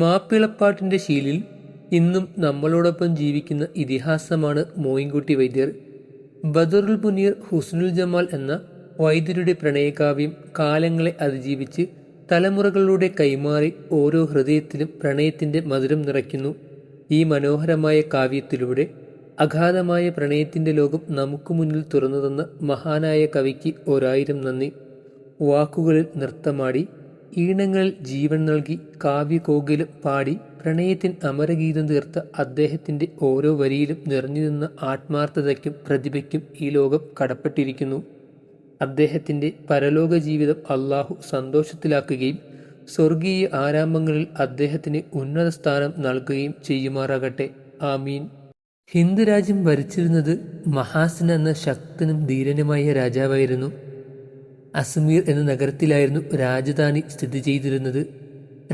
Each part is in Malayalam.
മാപ്പിളപ്പാട്ടിൻ്റെ ശീലിൽ ഇന്നും നമ്മളോടൊപ്പം ജീവിക്കുന്ന ഇതിഹാസമാണ് മോയിൻകുട്ടി വൈദ്യർ. ബദറുൽ മുനീർ ഹുസ്നുൽ ജമാൽ എന്ന വൈദ്യരുടെ പ്രണയകാവ്യം കാലങ്ങളെ അതിജീവിച്ച് തലമുറകളിലൂടെ കൈമാറി ഓരോ ഹൃദയത്തിലും പ്രണയത്തിൻ്റെ മധുരം നിറയ്ക്കുന്നു. ഈ മനോഹരമായ കാവ്യത്തിലൂടെ അഗാധമായ പ്രണയത്തിൻ്റെ ലോകം നമുക്ക് മുന്നിൽ തുറന്നു തന്ന മഹാനായ കവിക്ക് 1000 നന്ദി. വാക്കുകളിൽ നൃത്തമാടി, ഈണങ്ങളിൽ ജീവൻ നൽകി, കാവ്യകോകിലം പാടി പ്രണയത്തിന് അമരഗീതം തീർത്ത അദ്ദേഹത്തിൻ്റെ ഓരോ വരിയിലും നിറഞ്ഞു നിന്ന ആത്മാർത്ഥതയ്ക്കും പ്രതിഭയ്ക്കും ഈ ലോകം കടപ്പെട്ടിരിക്കുന്നു. അദ്ദേഹത്തിൻ്റെ പരലോക ജീവിതം അള്ളാഹു സന്തോഷത്തിലാക്കുകയും സ്വർഗീയ ആരാമങ്ങളിൽ അദ്ദേഹത്തിന് ഉന്നത സ്ഥാനം നൽകുകയും ചെയ്യുമാറാകട്ടെ. ആമീൻ. ഹിന്ദു രാജ്യം ഭരിച്ചിരുന്നത് മഹാസിൻ എന്ന ശക്തനും ധീരനുമായ രാജാവായിരുന്നു. അസ്മീർ എന്ന നഗരത്തിലായിരുന്നു രാജധാനി സ്ഥിതി ചെയ്തിരുന്നത്.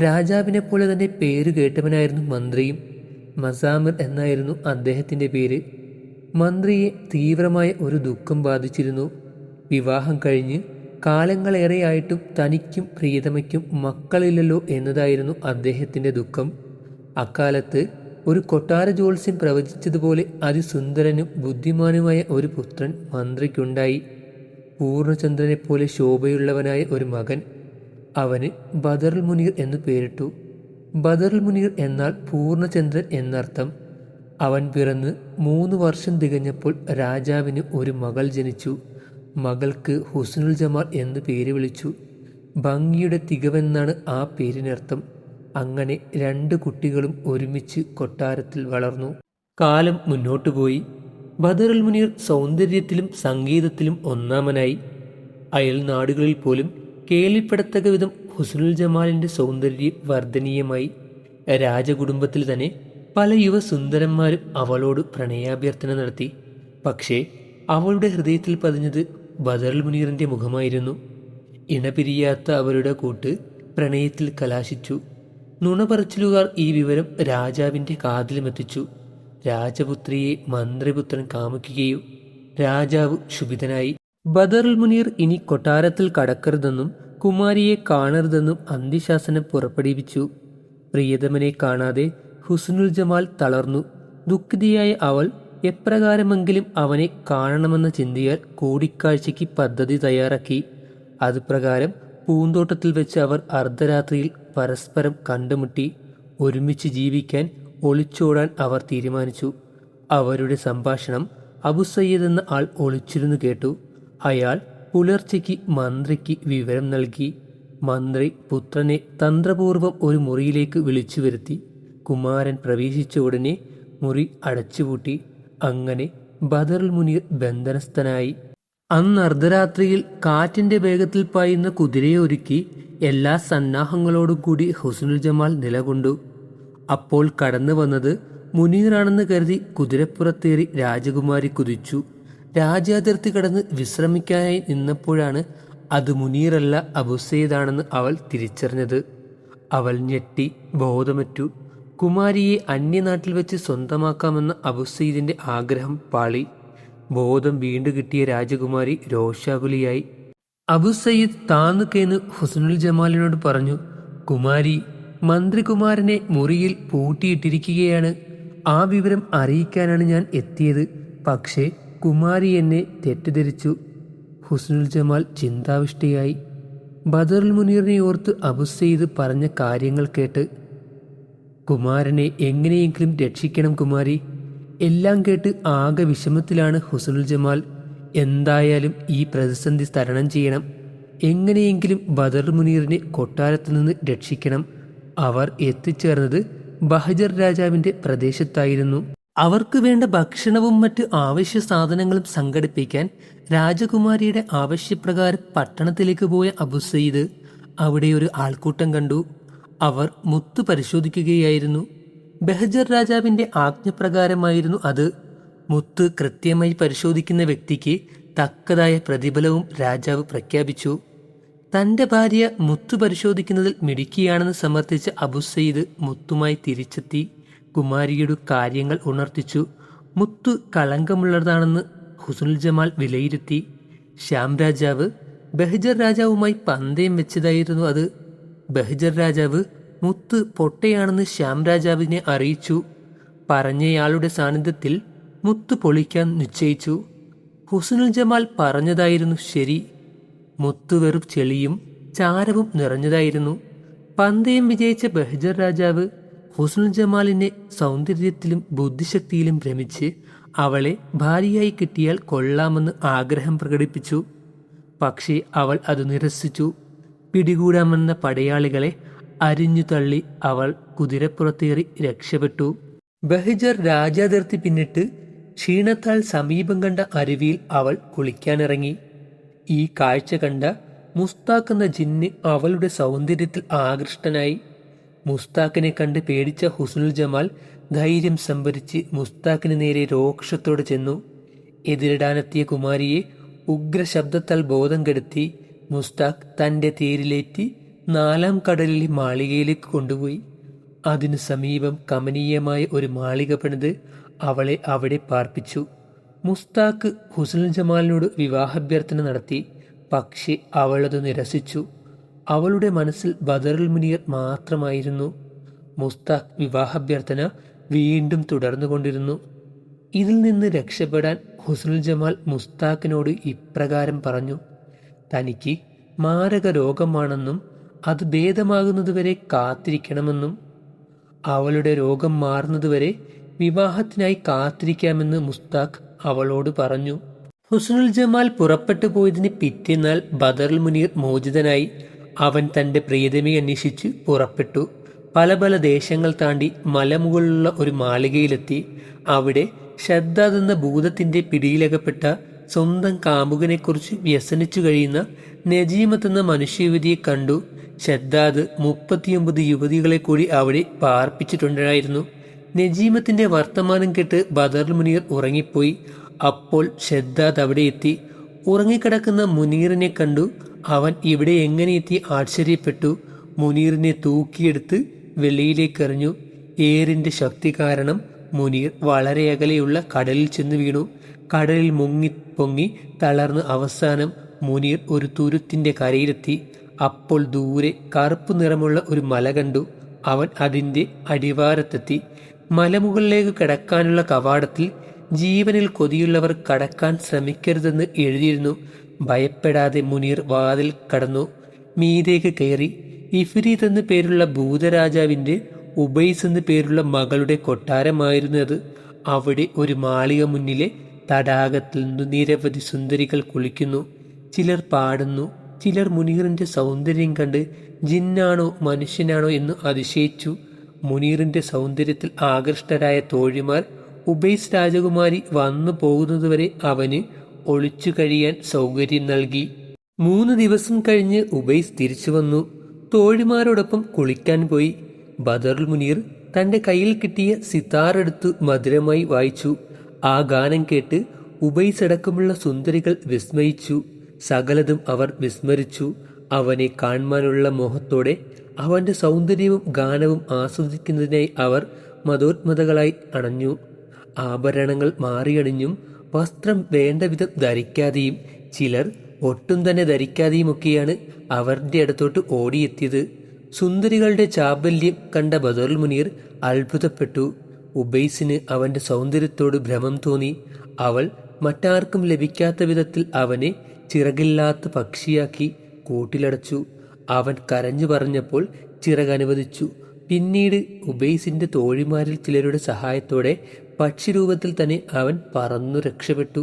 രാജാവിനെ പോലെ തന്നെ പേര് കേട്ടവനായിരുന്നു മന്ത്രിയും. മസാമിർ എന്നായിരുന്നു അദ്ദേഹത്തിൻ്റെ പേര്. മന്ത്രിയെ തീവ്രമായ ഒരു ദുഃഖം ബാധിച്ചിരുന്നു. വിവാഹം കഴിഞ്ഞ് കാലങ്ങളേറെയായിട്ടും തനിക്കും പ്രിയതമയ്ക്കും മക്കളില്ലല്ലോ എന്നതായിരുന്നു അദ്ദേഹത്തിൻ്റെ ദുഃഖം. അക്കാലത്ത് ഒരു കൊട്ടാര ജ്യോത്സ്യൻ പ്രവചിച്ചതുപോലെ അതിസുന്ദരനും ബുദ്ധിമാനുമായ ഒരു പുത്രൻ മന്ത്രിക്കുണ്ടായി. പൂർണ്ണചന്ദ്രനെപ്പോലെ ശോഭയുള്ളവനായ ഒരു മകൻ. അവന് ബദറുൽ മുനീർ എന്നു പേരിട്ടു. ബദറുൽ മുനീർ എന്നാൽ പൂർണ്ണചന്ദ്രൻ എന്നർത്ഥം. അവൻ പിറന്ന് 3 വർഷം തികഞ്ഞപ്പോൾ രാജാവിന് ഒരു മകൾ ജനിച്ചു. മകൾക്ക് ഹുസ്നുൽ ജമാൽ എന്ന് പേര് വിളിച്ചു. ഭംഗിയുടെ തികവെന്നാണ് ആ പേരിനർത്ഥം. അങ്ങനെ 2 കുട്ടികളും ഒരുമിച്ച് കൊട്ടാരത്തിൽ വളർന്നു. കാലം മുന്നോട്ടു പോയി. ബദറുൽ മുനീർ സൗന്ദര്യത്തിലും സംഗീതത്തിലും ഒന്നാമനായി. അയൽ നാടുകളിൽ പോലും കേൾവിപ്പെടത്തക്ക വിധം ഹുസ്നുൽ ജമാലിൻ്റെ സൗന്ദര്യം വർദ്ധനീയമായി. രാജകുടുംബത്തിൽ തന്നെ പല യുവസുന്ദരന്മാരും അവളോട് പ്രണയാഭ്യർത്ഥന നടത്തി. പക്ഷേ അവളുടെ ഹൃദയത്തിൽ പതിഞ്ഞത് ബദറുൽ മുനീറിൻ്റെ മുഖമായിരുന്നു. ഇണപിരിയാത്ത അവരുടെ കൂട്ട് പ്രണയത്തിൽ കലാശിച്ചു. നുണപറച്ചിലുകാർ ഈ വിവരം രാജാവിൻ്റെ കാതിലുമെത്തിച്ചു. രാജപുത്രിയെ മന്ത്രിപുത്രൻ കാമുകയും രാജാവ് ക്ഷുഭിതനായി. ബദറുൽ മുനീർ ഇനി കൊട്ടാരത്തിൽ കടക്കരുതെന്നും കുമാരിയെ കാണരുതെന്നും അന്ത്യശാസനം പുറപ്പെടുവിച്ചു. പ്രിയതമനെ കാണാതെ ഹുസ്നുൽ ജമാൽ തളർന്നു. ദുഃഖിതയായ അവൾ എപ്രകാരമെങ്കിലും അവനെ കാണണമെന്ന ചിന്തയാൽ കൂടിക്കാഴ്ചയ്ക്ക് പദ്ധതി തയ്യാറാക്കി. അതുപ്രകാരം പൂന്തോട്ടത്തിൽ വെച്ച് അവർ അർദ്ധരാത്രിയിൽ പരസ്പരം കണ്ടുമുട്ടി. ഒരുമിച്ച് ജീവിക്കാൻ ഒളിച്ചോടാൻ അവർ തീരുമാനിച്ചു. അവരുടെ സംഭാഷണം അബു സയ്യിദ് എന്ന ആൾ ഒളിച്ചിരുന്നു കേട്ടു. അയാൾ പുലർച്ചയ്ക്ക് മന്ത്രിക്ക് വിവരം നൽകി. മന്ത്രി പുത്രനെ തന്ത്രപൂർവ്വം ഒരു മുറിയിലേക്ക് വിളിച്ചു വരുത്തി. കുമാരൻ പ്രവേശിച്ച ഉടനെ മുറി അടച്ചുപൂട്ടി. അങ്ങനെ ബദറുൽ മുനീർ ബന്ധനസ്ഥനായി. അന്ന് അർദ്ധരാത്രിയിൽ കാറ്റിൻ്റെ വേഗത്തിൽ പായുന്ന കുതിരയെ ഒരുക്കി എല്ലാ സന്നാഹങ്ങളോടും കൂടി ഹുസ്നുൽ ജമാൽ നിലകൊണ്ടു. അപ്പോൾ കടന്നു വന്നത് മുനീറാണെന്ന് കരുതി കുതിരപ്പുറത്തേറി രാജകുമാരി കുതിച്ചു. രാജ്യാതിർത്തി കടന്ന് വിശ്രമിക്കാനായി നിന്നപ്പോഴാണ് അത് മുനീറല്ല അബു സയ്യിദാണെന്ന് അവൾ തിരിച്ചറിഞ്ഞത്. അവൾ ഞെട്ടി ബോധമറ്റു. കുമാരിയെ അന്യനാട്ടിൽ വെച്ച് സ്വന്തമാക്കാമെന്ന അബു സയ്യിദിൻ്റെ ആഗ്രഹം പാളി. ബോധം വീണ്ടു കിട്ടിയ രാജകുമാരി രോഷാകുലിയായി. അബു സയ്യിദ് താന്നുകേന്ന് ഹുസ്നുൽ ജമാലിനോട് പറഞ്ഞു, കുമാരി, മന്ത്രികുമാരനെ മുറിയിൽ പൂട്ടിയിട്ടിരിക്കുകയാണ്. ആ വിവരം അറിയിക്കാനാണ് ഞാൻ എത്തിയത്. പക്ഷേ കുമാരി എന്നെ തെറ്റിദ്ധരിച്ചു. ഹുസ്നുൽ ജമാൽ ചിന്താവിഷ്ടയായി. ബദറുൽ മുനീറിനെ ഓർത്ത് അബു സയ്യിദ് പറഞ്ഞ കാര്യങ്ങൾ കേട്ട്, കുമാരനെ എങ്ങനെയെങ്കിലും രക്ഷിക്കണം കുമാരി. എല്ലാം കേട്ട് ആകെ വിഷമത്തിലാണ് ഹുസ്നുൽ ജമാൽ. എന്തായാലും ഈ പ്രതിസന്ധി തരണം ചെയ്യണം. എങ്ങനെയെങ്കിലും ബദറുൽ മുനീറിനെ കൊട്ടാരത്തിൽ നിന്ന് രക്ഷിക്കണം. അവർ എത്തിച്ചേർന്നത് ബഹജർ രാജാവിൻ്റെ പ്രദേശത്തായിരുന്നു. അവർക്ക് വേണ്ട ഭക്ഷണവും മറ്റ് ആവശ്യ സാധനങ്ങളും സംഘടിപ്പിക്കാൻ രാജകുമാരിയുടെ ആവശ്യപ്രകാരം പട്ടണത്തിലേക്ക് പോയ അബു സയ്യിദ് അവിടെ ഒരു ആൾക്കൂട്ടം കണ്ടു. അവർ മുത്ത് പരിശോധിക്കുകയായിരുന്നു. ബഹജർ രാജാവിൻ്റെ ആജ്ഞപ്രകാരമായിരുന്നു അത്. മുത്ത് കൃത്യമായി പരിശോധിക്കുന്ന വ്യക്തിക്ക് തക്കതായ പ്രതിഫലവും രാജാവ് പ്രഖ്യാപിച്ചു. തൻ്റെ ഭാര്യ മുത്തു പരിശോധിക്കുന്നതിൽ മിടുക്കിയാണെന്ന് സമർത്ഥിച്ച അബു സയ്യിദ് മുത്തുമായി തിരിച്ചെത്തി കുമാരിയുടെ കാര്യങ്ങൾ ഉണർത്തിച്ചു. മുത്തു കളങ്കമുള്ളതാണെന്ന് ഹുസ്നുൽ ജമാൽ വിലയിരുത്തി. ശ്യാം രാജാവ് ബഹജർ രാജാവുമായി പന്തയം വെച്ചതായിരുന്നു അത്. ബഹജർ രാജാവ് മുത്ത് പൊട്ടയാണെന്ന് ശ്യാം രാജാവിനെ അറിയിച്ചു. പറഞ്ഞയാളുടെ സാന്നിധ്യത്തിൽ മുത്ത് പൊളിക്കാൻ നിശ്ചയിച്ചു. ഹുസ്നുൽ ജമാൽ പറഞ്ഞതായിരുന്നു ശരി. മുത്ത് വെറും ചെളിയും ചാരവും നിറഞ്ഞതായിരുന്നു. പന്തയം വിജയിച്ച ബഹജർ രാജാവ് ഹുസ്നുൽ ജമാലിനെ സൗന്ദര്യത്തിലും ബുദ്ധിശക്തിയിലും ഭ്രമിച്ച് അവളെ ഭാര്യയായി കിട്ടിയാൽ കൊള്ളാമെന്ന് ആഗ്രഹം പ്രകടിപ്പിച്ചു. പക്ഷേ അവൾ അത് നിരസിച്ചു. പിടികൂടാമെന്ന പടയാളികളെ അരിഞ്ഞു തള്ളി അവൾ കുതിരപ്പുറത്തേറി രക്ഷപ്പെട്ടു. ബഹജർ രാജാതിർത്തി പിന്നിട്ട് ക്ഷീണത്താൽ സമീപം കണ്ട അരുവിയിൽ അവൾ കുളിക്കാനിറങ്ങി. ഈ കാഴ്ച കണ്ട മുസ്താഖ് എന്ന ജിന്ന് അവളുടെ സൗന്ദര്യത്തിൽ ആകൃഷ്ടനായി. മുസ്താഖിനെ കണ്ട് പേടിച്ച ഹുസ്നുൽ ജമാൽ ധൈര്യം സംഭരിച്ച് മുസ്താഖിന് നേരെ രോക്ഷത്തോടെ ചെന്നു. എതിരിടാനെത്തിയ കുമാരിയെ ഉഗ്രശബ്ദത്താൽ ബോധം കെടുത്തി മുസ്താഖ് തൻ്റെ തേരിലേറ്റി 4-ാം കടലിലെ മാളികയിലേക്ക് കൊണ്ടുപോയി. അതിനു സമീപം കമനീയമായ ഒരു മാളിക പണിത് അവളെ അവിടെ പാർപ്പിച്ചു. മുസ്താഖ് ഹുസ്നുൽ ജമാലിനോട് വിവാഹാഭ്യർത്ഥന നടത്തി. പക്ഷേ അവളത് നിരസിച്ചു. അവളുടെ മനസ്സിൽ ബദറുൽ മുനീർ മാത്രമായിരുന്നു. മുസ്താഖ് വിവാഹാഭ്യർത്ഥന വീണ്ടും തുടർന്നുകൊണ്ടിരുന്നു. ഇതിൽ നിന്ന് രക്ഷപ്പെടാൻ ഹുസ്നുൽ ജമാൽ മുസ്താഖിനോട് ഇപ്രകാരം പറഞ്ഞു: തനിക്ക് മാരക രോഗമാണെന്നും അത് ഭേദമാകുന്നതുവരെ കാത്തിരിക്കണമെന്നും അവളുടെ രോഗം മാറുന്നതുവരെ വിവാഹത്തിനായി കാത്തിരിക്കാമെന്ന് മുസ്താഖ് അവളോട് പറഞ്ഞു. ഹുസ്നുൽ ജമാൽ പുറപ്പെട്ടു പോയതിന് പിറ്റേന്നാൾ ബദറുൽ മുനീർ മോചിതനായി. അവൻ തൻ്റെ പ്രിയതമയെ അന്വേഷിച്ച് പുറപ്പെട്ടു. പല പല ദേശങ്ങൾ താണ്ടി മലമുകളിലുള്ള ഒരു മാളികയിലെത്തി. അവിടെ ഷദ്ദാദ് എന്ന ഭൂതത്തിൻ്റെ പിടിയിലകപ്പെട്ട സ്വന്തം കാമുകനെക്കുറിച്ച് വ്യസനിച്ചു കഴിയുന്ന നജീമത്ത് എന്ന മനുഷ്യയുവതിയെ കണ്ടു. ഷദ്ദാദ് 39 യുവതികളെ കൂടി അവിടെ പാർപ്പിച്ചിട്ടുണ്ടായിരുന്നു. നജീമത്തിൻ്റെ വർത്തമാനം കേട്ട് ബദറുൽ മുനീർ ഉറങ്ങിപ്പോയി. അപ്പോൾ ഷദ്ദാദ് അവിടെ എത്തി. ഉറങ്ങിക്കിടക്കുന്ന മുനീറിനെ കണ്ടു. അവൻ ഇവിടെ എങ്ങനെ എത്തി ആശ്ചര്യപ്പെട്ടു. മുനീറിനെ തൂക്കിയെടുത്ത് വെളിയിലേക്കെറിഞ്ഞു. ഏറിൻ്റെ ശക്തി കാരണം മുനീർ വളരെ അകലെയുള്ള കടലിൽ ചെന്ന് വീണു. കടലിൽ പൊങ്ങി തളർന്ന് അവസാനം മുനീർ ഒരു തുരുത്തിൻ്റെ കരയിലെത്തി. അപ്പോൾ ദൂരെ കറുപ്പ് നിറമുള്ള ഒരു മല കണ്ടു. അവൻ അതിൻ്റെ അടിവാരത്തെത്തി. മലമുകളിലേക്ക് കടക്കാനുള്ള കവാടത്തിൽ ജീവനിൽ കൊതിയുള്ളവർ കടക്കാൻ ശ്രമിക്കരുതെന്ന് എഴുതിയിരുന്നു. ഭയപ്പെടാതെ മുനീർ വാതിൽ കടന്നു. മീതേക്ക് കയറി. ഇഫ്രീത്ത് എന്ന് പേരുള്ള ഭൂതരാജാവിൻ്റെ ഉബൈസ് എന്ന് പേരുള്ള മകളുടെ കൊട്ടാരമായിരുന്നു അത്. അവിടെ ഒരു മാളിക മുന്നിലെ തടാകത്തിൽ നിരവധി സുന്ദരികൾ കുളിക്കുന്നു. ചിലർ പാടുന്നു. ചിലർ മുനീറിൻ്റെ സൗന്ദര്യം കണ്ട് ജിന്നാണോ മനുഷ്യനാണോ എന്ന് അതിശയിച്ചു. മുനീറിൻ്റെ സൗന്ദര്യത്തിൽ ആകൃഷ്ടരായ തോഴിമാർ ഉബൈസ് രാജകുമാരി വന്നു പോകുന്നതുവരെ അവന് ഒളിച്ചു കഴിയാൻ സൗകര്യം നൽകി. 3 ദിവസം കഴിഞ്ഞ് ഉബൈസ് തിരിച്ചു വന്നു. തോഴിമാരോടൊപ്പം കുളിക്കാൻ പോയി. ബദറുൽ മുനീർ തൻ്റെ കയ്യിൽ കിട്ടിയ സിതാർ എടുത്ത് മധുരമായി വായിച്ചു. ആ ഗാനം കേട്ട് ഉബൈസ് അടക്കമുള്ള സുന്ദരികൾ വിസ്മയിച്ചു. സകലതും അവർ വിസ്മരിച്ചു. അവനെ കാണുവാനുള്ള മോഹത്തോടെ അവൻ്റെ സൗന്ദര്യവും ഗാനവും ആസ്വദിക്കുന്നതിനായി അവർ മതോന്മതകളായി അണഞ്ഞു. ആഭരണങ്ങൾ മാറിയണിഞ്ഞും വസ്ത്രം വേണ്ട വിധം ധരിക്കാതെയും ചിലർ ഒട്ടും തന്നെ ധരിക്കാതെയുമൊക്കെയാണ് അവരുടെ അടുത്തോട്ട് ഓടിയെത്തിയത്. സുന്ദരികളുടെ ചാബല്യം കണ്ട ബദറുൽ മുനീർ അത്ഭുതപ്പെട്ടു. ഉബൈസിന് അവൻ്റെ സൗന്ദര്യത്തോട് ഭ്രമം തോന്നി. അവൾ മറ്റാർക്കും ലഭിക്കാത്ത വിധത്തിൽ അവനെ ചിറകില്ലാത്ത പക്ഷിയാക്കി കൂട്ടിലടച്ചു. അവൻ കരഞ്ഞു പറഞ്ഞപ്പോൾ ചിറകനുവദിച്ചു. പിന്നീട് ഉബൈസിൻ്റെ തോഴിമാരിൽ ചിലരുടെ സഹായത്തോടെ പക്ഷിരൂപത്തിൽ തന്നെ അവൻ പറന്നു രക്ഷപ്പെട്ടു.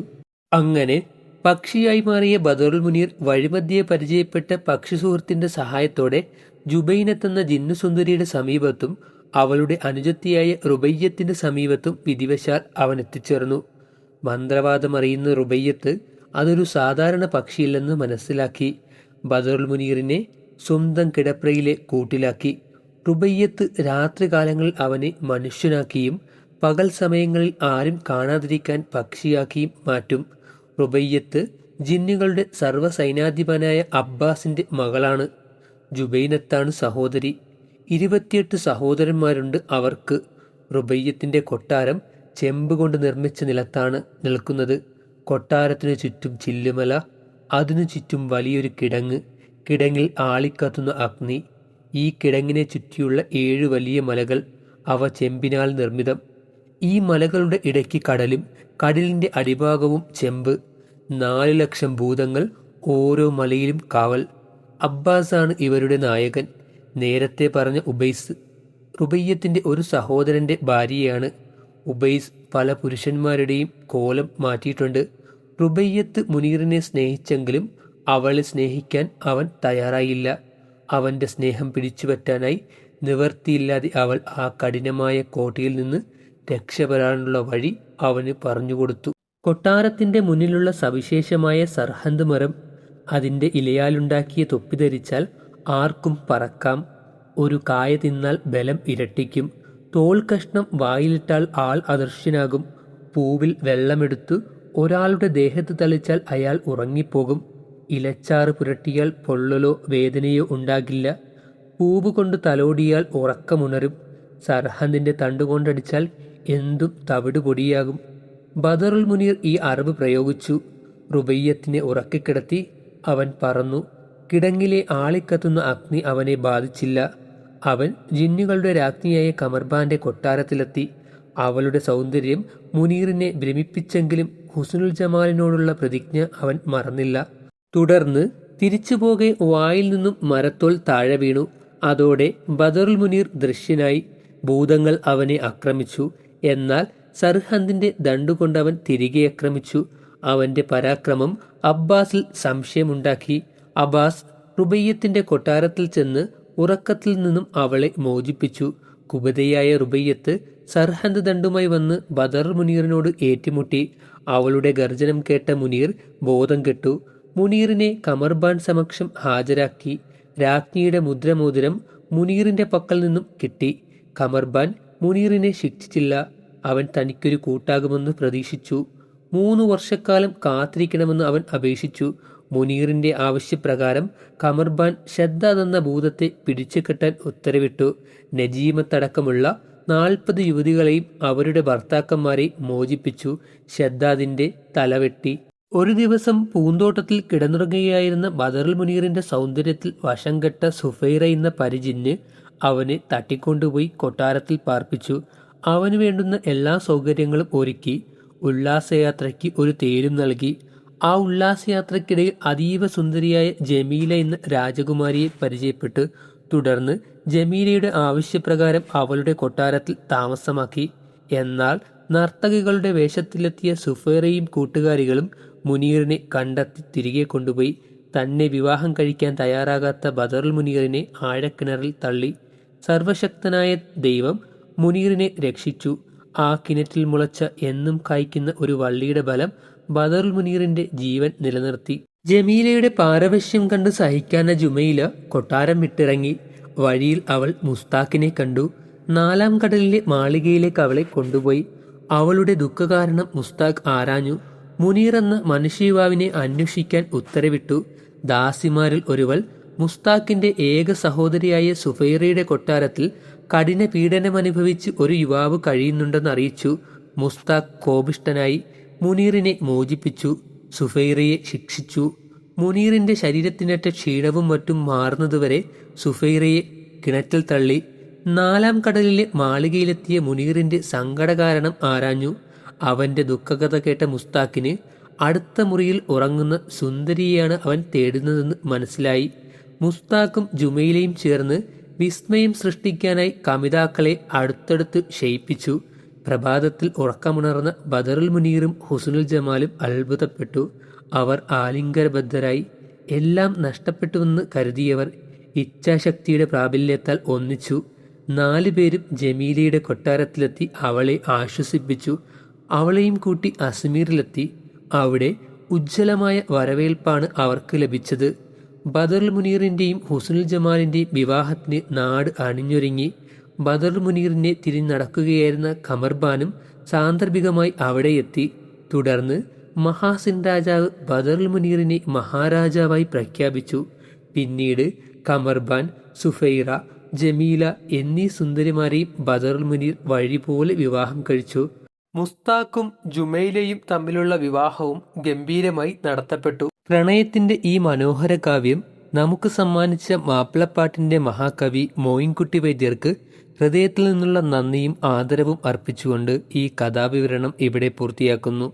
അങ്ങനെ പക്ഷിയായി മാറിയ ബദറുൽ മുനീർ വഴിമധ്യേ പരിചയപ്പെട്ട പക്ഷി സുഹൃത്തിൻ്റെ സഹായത്തോടെ ജുബൈനത്ത് എന്ന ജിന്നുസുന്ദരിയുടെ സമീപത്തും അവളുടെ അനുജത്തിയായ റുബയ്യത്തിൻ്റെ സമീപത്തും വിധിവശാൽ അവൻ എത്തിച്ചേർന്നു. മന്ത്രവാദം അറിയുന്ന റുബയ്യത്ത് അതൊരു സാധാരണ പക്ഷിയില്ലെന്ന് മനസ്സിലാക്കി. ബദറുൽ മുനീറിനെ സ്വന്തം കിടപ്രയിലെ കൂട്ടിലാക്കി. റുബയ്യത്ത് രാത്രികാലങ്ങളിൽ അവനെ മനുഷ്യനാക്കിയും പകൽ സമയങ്ങളിൽ ആരും കാണാതിരിക്കാൻ പക്ഷിയാക്കിയും മാറ്റും. റുബയ്യത്ത് ജിന്നുകളുടെ സർവ്വസൈനാധിപനായ അബ്ബാസിൻ്റെ മകളാണ്. ജുബൈനത്താണ് സഹോദരി. 28 സഹോദരന്മാരുണ്ട് അവർക്ക്. റുബയ്യത്തിൻ്റെ കൊട്ടാരം ചെമ്പ് കൊണ്ട് നിർമ്മിച്ച നിലത്താണ് നിൽക്കുന്നത്. കൊട്ടാരത്തിനു ചുറ്റും ചില്ലുമല, അതിനു ചുറ്റും വലിയൊരു കിടങ്ങ്, കിടങ്ങിൽ ആളിക്കത്തുന്ന അഗ്നി. ഈ കിടങ്ങിനെ ചുറ്റിയുള്ള 7 വലിയ മലകൾ. അവ ചെമ്പിനാൽ നിർമ്മിതം. ഈ മലകളുടെ ഇടയ്ക്ക് കടലും കടലിൻ്റെ അടിഭാഗവും ചെമ്പ്. 4 ലക്ഷം ഭൂതങ്ങൾ ഓരോ മലയിലും കാവൽ. അബ്ബാസാണ് ഇവരുടെ നായകൻ. നേരത്തെ പറഞ്ഞ ഉബൈസ് റുബയ്യത്തിൻ്റെ ഒരു സഹോദരൻ്റെ ഭാര്യയാണ്. ഉബൈസ് പല പുരുഷന്മാരുടെയും കോലം മാറ്റിയിട്ടുണ്ട്. റുബയ്യത്ത് മുനീറിനെ സ്നേഹിച്ചെങ്കിലും അവളെ സ്നേഹിക്കാൻ അവൻ തയ്യാറായില്ല. അവൻ്റെ സ്നേഹം പിടിച്ചുപറ്റാനായി നിവർത്തിയില്ലാതെ അവൾ ആ കഠിനമായ കോട്ടയിൽ നിന്ന് രക്ഷപ്പെടാനുള്ള വഴി അവന് പറഞ്ഞുകൊടുത്തു. കൊട്ടാരത്തിൻ്റെ മുന്നിലുള്ള സവിശേഷമായ സർഹന്ത് മരം. അതിൻ്റെ ഇലയാലുണ്ടാക്കിയ തൊപ്പി ധരിച്ചാൽ ആർക്കും പറക്കാം. ഒരു കായ തിന്നാൽ ബലം ഇരട്ടിക്കും. തോൽ കഷ്ണം വായിലിട്ടാൽ ആൾ അദൃശ്യനാകും. പൂവിൽ വെള്ളമെടുത്ത് ഒരാളുടെ ദേഹത്ത് തളിച്ചാൽ അയാൾ ഉറങ്ങിപ്പോകും. ഇലച്ചാറ് പുരട്ടിയാൽ പൊള്ളലോ വേദനയോ ഉണ്ടാകില്ല. പൂവ് കൊണ്ട് തലോടിയാൽ ഉറക്കമുണരും. സർഹന്തിൻ്റെ തണ്ടുകൊണ്ടടിച്ചാൽ എന്തും തവിട് പൊടിയാകും. ബദറുൽ മുനീർ ഈ അറിവ് പ്രയോഗിച്ചു. റുബയ്യത്തിനെ ഉറക്കിക്കിടത്തി അവൻ പറന്നു. കിടങ്ങിലെ ആളിക്കത്തുന്ന അഗ്നി അവനെ ബാധിച്ചില്ല. അവൻ ജിന്നുകളുടെ രാജ്ഞിയായ കമർബാന്റെ കൊട്ടാരത്തിലെത്തി. അവളുടെ സൗന്ദര്യം മുനീറിനെ ഭ്രമിപ്പിച്ചെങ്കിലും ഹുസ്നുൽ ജമാലിനോടുള്ള പ്രതിജ്ഞ അവൻ മറന്നില്ല. തുടർന്ന് തിരിച്ചുപോകെ വായിൽ നിന്നും മരത്തോൽ താഴെ വീണു. അതോടെ ബദറുൽ മുനീർ ദൃശ്യനായി. ഭൂതങ്ങൾ അവനെ ആക്രമിച്ചു. എന്നാൽ സർഹന്തിന്റെ ദണ്ടുകൊണ്ടവൻ തിരികെ ആക്രമിച്ചു. അവന്റെ പരാക്രമം അബ്ബാസിൽ സംശയമുണ്ടാക്കി. അബ്ബാസ് റുബയ്യത്തിന്റെ കൊട്ടാരത്തിൽ ചെന്ന് ഉറക്കത്തിൽ നിന്നും അവളെ മോചിപ്പിച്ചു. കുബതയായ റുബയ്യത്ത് സർഹന്ത് ദണ്ടുമായി വന്ന് ബദറുൽ മുനീറിനോട് ഏറ്റുമുട്ടി. അവളുടെ ഗർജനം കേട്ട മുനീർ ബോധം കെട്ടു. മുനീറിനെ കമർബാൻ സമക്ഷം ഹാജരാക്കി. രാജ്ഞിയുടെ മുദ്രമോതിരം മുനീറിന്റെ പക്കൽ നിന്നും കിട്ടി. കമർബാൻ മുനീറിനെ ശിക്ഷിച്ചില്ല. അവൻ തനിക്കൊരു കൂട്ടാകുമെന്ന് പ്രതീക്ഷിച്ചു. 3 വർഷക്കാലം കാത്തിരിക്കണമെന്ന് അവൻ അപേക്ഷിച്ചു. മുനീറിന്റെ ആവശ്യപ്രകാരം കമർബാൻ ഷദ്ദാദ് എന്ന ഭൂതത്തെ പിടിച്ചുകെട്ടാൻ ഉത്തരവിട്ടു. നജീമത്തടക്കമുള്ള 40 യുവതികളെയും അവരുടെ ഭർത്താക്കന്മാരെയും മോചിപ്പിച്ചു. ഷദ്ദാദിന്റെ തലവെട്ടി. ഒരു ദിവസം പൂന്തോട്ടത്തിൽ കിടന്നുറങ്ങുകയായിരുന്ന ബദറുൽ മുനീറിന്റെ സൗന്ദര്യത്തിൽ വശം കെട്ട സുഫൈറ എന്ന പരിജിന്ന് അവനെ തട്ടിക്കൊണ്ടുപോയി കൊട്ടാരത്തിൽ പാർപ്പിച്ചു. അവന് വേണ്ടുന്ന എല്ലാ സൗകര്യങ്ങളും ഒരുക്കി. ഉല്ലാസയാത്രയ്ക്ക് ഒരു തേരും നൽകി. ആ ഉല്ലാസയാത്രയ്ക്കിടയിൽ അതീവ സുന്ദരിയായ ജമീല എന്ന രാജകുമാരിയെ പരിചയപ്പെട്ടു. തുടർന്ന് ജമീലയുടെ ആവശ്യപ്രകാരം അവളുടെ കൊട്ടാരത്തിൽ താമസമാക്കി. എന്നാൽ നർത്തകികളുടെ വേഷത്തിലെത്തിയ സുഫൈറയും കൂട്ടുകാരികളും മുനീറിനെ കണ്ടെത്തി തിരികെ കൊണ്ടുപോയി. തന്നെ വിവാഹം കഴിക്കാൻ തയ്യാറാകാത്ത ബദറുൽ മുനീറിനെ ആഴക്കിണറിൽ തള്ളി. സർവശക്തനായ ദൈവം മുനീറിനെ രക്ഷിച്ചു. ആ കിണറ്റിൽ മുളച്ച എന്നും കായ്ക്കുന്ന ഒരു വള്ളിയുടെ ബലം ബദറുൽ മുനീറിന്റെ ജീവൻ നിലനിർത്തി. ജമീലയുടെ പാരവശ്യം കണ്ട് സഹിക്കാന ജുമൈല കൊട്ടാരം വിട്ടിറങ്ങി. വഴിയിൽ അവൾ മുസ്താഖിനെ കണ്ടു. 4-ാം കടലിലെ മാളികയിലേക്ക് അവളെ കൊണ്ടുപോയി. അവളുടെ ദുഃഖകാരണം മുസ്താഖ് ആരാഞ്ഞു. മുനീർ എന്ന മനുഷ്യയുവാവിനെ അന്വേഷിക്കാൻ ഉത്തരവിട്ടു. ദാസിമാരിൽ ഒരുവൾ മുസ്താഖിന്റെ ഏക സഹോദരിയായ സുഫൈറയുടെ കൊട്ടാരത്തിൽ കഠിന പീഡനമനുഭവിച്ച് ഒരു യുവാവ് കഴിയുന്നുണ്ടെന്ന് അറിയിച്ചു. മുസ്താഖ് കോപിഷ്ഠനായി മുനീറിനെ മോചിപ്പിച്ചു. സുഫൈറയെ ശിക്ഷിച്ചു. മുനീറിന്റെ ശരീരത്തിനേറ്റ ക്ഷീണവും മറ്റും മാറുന്നതുവരെ സുഫൈറയെ കിണറ്റിൽ തള്ളി. 4-ാം കടലിലെ മാളികയിലെത്തിയ മുനീറിന്റെ സങ്കടകാരണം ആരാഞ്ഞു. അവന്റെ ദുഃഖകഥ കേട്ട മുസ്താഖിന് അടുത്ത മുറിയിൽ ഉറങ്ങുന്ന സുന്ദരിയെയാണ് അവൻ തേടുന്നതെന്ന് മനസ്സിലായി. മുസ്താഖും ജുമൈലയും ചേർന്ന് വിസ്മയം സൃഷ്ടിക്കാനായി കമിതാക്കളെ അടുത്തടുത്ത് ക്ഷയിപ്പിച്ചു. പ്രഭാതത്തിൽ ഉറക്കമുണർന്ന ബദറുൽ മുനീറും ഹുസ്നുൽ ജമാലും അത്ഭുതപ്പെട്ടു. അവർ ആലിംഗനബദ്ധരായി. എല്ലാം നഷ്ടപ്പെട്ടുവെന്ന് കരുതിയവർ ഇച്ഛാശക്തിയുടെ പ്രാബല്യത്താൽ ഒന്നിച്ചു. 4 പേരും ജമീലയുടെ കൊട്ടാരത്തിലെത്തി അവളെ ആശ്വസിപ്പിച്ചു. അവളെയും കൂട്ടി അസ്മീറിലെത്തി. അവിടെ ഉജ്ജ്വലമായ വരവേൽപ്പാണ് അവർക്ക് ലഭിച്ചത്. ബദറുൽ മുനീറിൻ്റെയും ഹുസ്നുൽ ജമാലിൻ്റെയും വിവാഹത്തിന് നാട് അണിഞ്ഞൊരുങ്ങി. ബദറുൽ മുനീറിനെ തിരിഞ്ഞടക്കുകയായിരുന്ന ഖമർബാനും സാന്ദർഭികമായി അവിടെ എത്തി. തുടർന്ന് മഹാസിൻ രാജാവ് ബദറുൽ മുനീറിനെ മഹാരാജാവായി പ്രഖ്യാപിച്ചു. പിന്നീട് ഖമർബാൻ, സുഫൈറ, ജമീല എന്നീ സുന്ദരിമാരെയും ബദറുൽ മുനീർ വഴിപോലെ വിവാഹം കഴിച്ചു. മുസ്താഖും ജുമൈലയും തമ്മിലുള്ള വിവാഹവും ഗംഭീരമായി നടത്തപ്പെട്ടു. പ്രണയത്തിന്റെ ഈ മനോഹര കാവ്യം നമുക്ക് സമ്മാനിച്ച മാപ്പിളപ്പാട്ടിൻ്റെ മഹാകവി മോയിൻകുട്ടി വൈദ്യർക്ക് ഹൃദയത്തിൽ നിന്നുള്ള നന്ദിയും ആദരവും അർപ്പിച്ചുകൊണ്ട് ഈ കഥാവിവരണം ഇവിടെ പൂർത്തിയാക്കുന്നു.